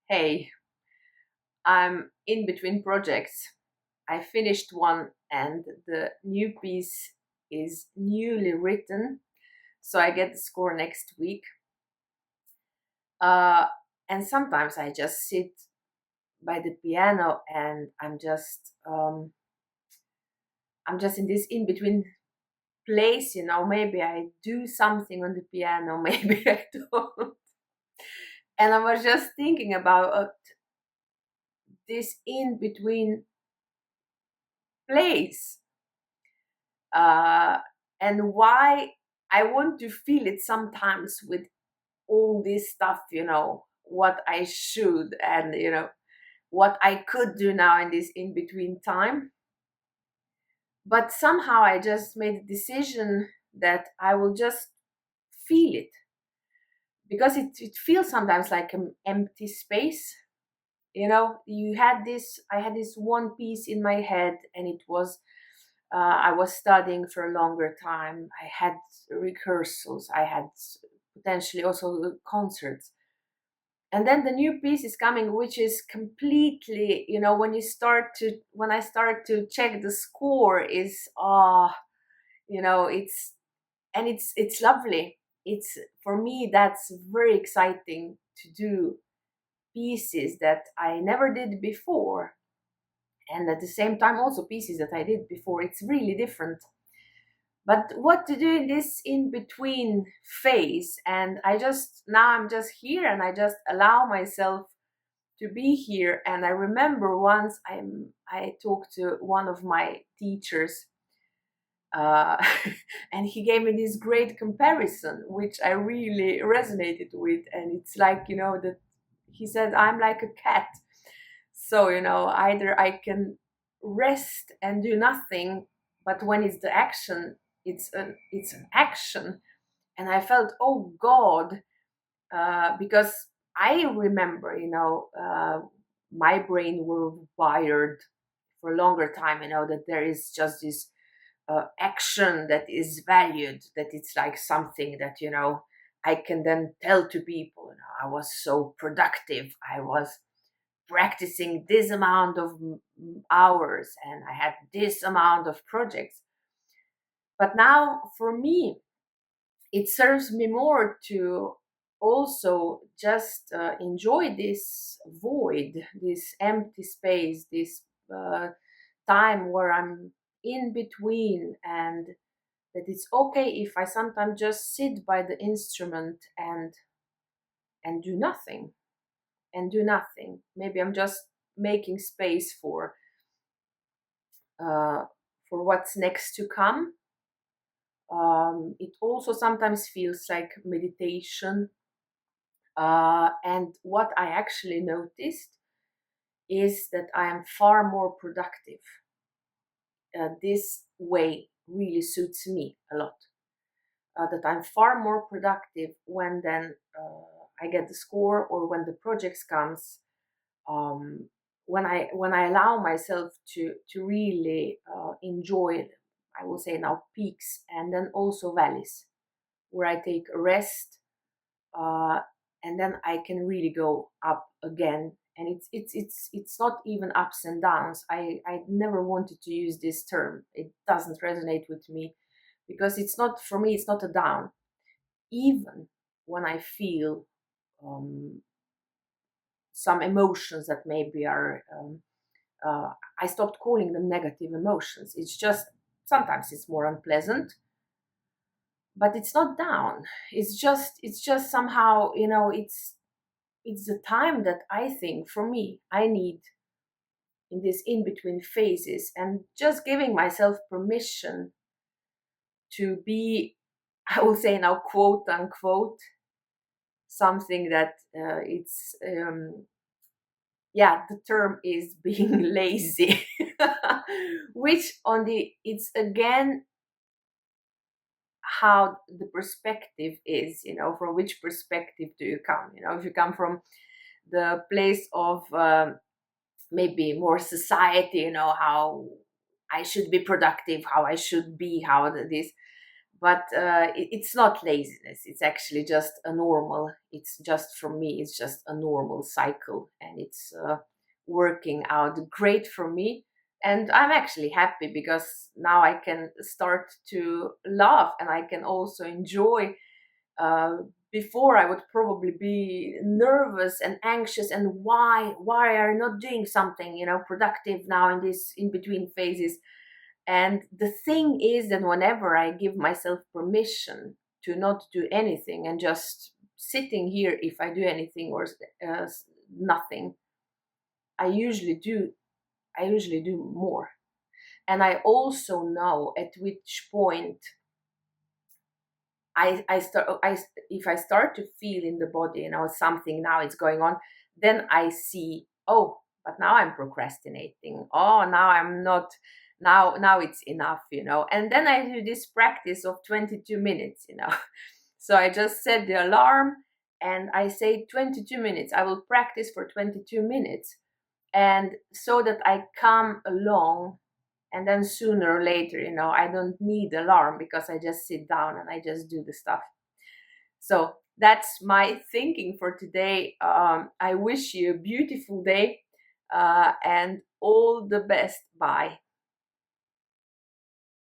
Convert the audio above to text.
Hey, I'm in between projects. I finished one and the new piece is newly written, so I get the score next week. Uh, and sometimes I just sit by the piano and I'm just in this in between place. Maybe I do something on the piano, maybe I don't. And I was just thinking about this in between place uh, and why I want to feel it sometimes with all this stuff, what I should and, what I could do now in this in between time. But somehow I just made a decision that I will just feel it because it feels sometimes like an empty space. I had this one piece in my head and it was I was studying for a longer time. I had rehearsals. I had potentially also concerts. And then the new piece is coming, which is completely, when I start to check the score is, it's lovely. It's, for me, that's very exciting to do pieces that I never did before. And at the same time, also pieces that I did before. It's really different. But what to do in this in between phase? And I'm just here and I just allow myself to be here. And I remember once I talked to one of my teachers, uh, and he gave me this great comparison which I really resonated with. And it's like, that he said I'm like a cat. So, either I can rest and do nothing, but when it's the action, it's an action. And I felt, oh God, because I remember, my brain were wired for a longer time, that there is just this action that is valued, that it's like something that, I can then tell to people, I was so productive. I was practicing this amount of hours and I had this amount of projects. But now for me, it serves me more to also just enjoy this void, this empty space, this time where I'm in between, and that it's okay if I sometimes just sit by the instrument and do nothing and do nothing. Maybe I'm just making space uh, for what's next to come. It also sometimes feels like meditation. And what I actually noticed is that I am far more productive. This way really suits me a lot. That I'm far more productive when then I get the score or when the projects comes. Um, when I allow myself to really enjoy, I will say now, peaks and then also valleys, where I take a rest, uh, and then I can really go up again. And it's not even ups and downs. I never wanted to use this term. It doesn't resonate with me because it's not, for me. It's not a down. Even when I feel um, some emotions that maybe are I stopped calling them negative emotions. It's just sometimes it's more unpleasant, but it's not down. It's just somehow, it's the time that I think, for me, I need in this in between phases, and just giving myself permission to be, I will say now, quote unquote, something that it's yeah, the term is being lazy. Which on the it's again how the perspective is, from which perspective do you come. If you come from the place of maybe more society, how I should be productive, how I should be, how this. but it's not laziness. It's actually just a normal, it's just, for me, it's just a normal cycle, and it's working out great for me. And I'm actually happy because now I can start to laugh, and I can also enjoy. uh, Before I would probably be nervous and anxious, and why are you not doing something, productive now in this in between phases. And the thing is that whenever I give myself permission to not do anything and just sitting here, if I do anything or nothing, I usually do. I usually do more, and I also know at which point I start. If I start to feel in the body, something now is going on, then I see. Oh, but now I'm procrastinating. Oh, now I'm not. Now it's enough, And then I do this practice of 22 minutes. So I just set the alarm and I say 22 minutes. I will practice for 22 minutes, and so that I come along, and then sooner or later, I don't need alarm because I just sit down and I just do the stuff. So that's my thinking for today. I wish you a beautiful day, and all the best. Bye.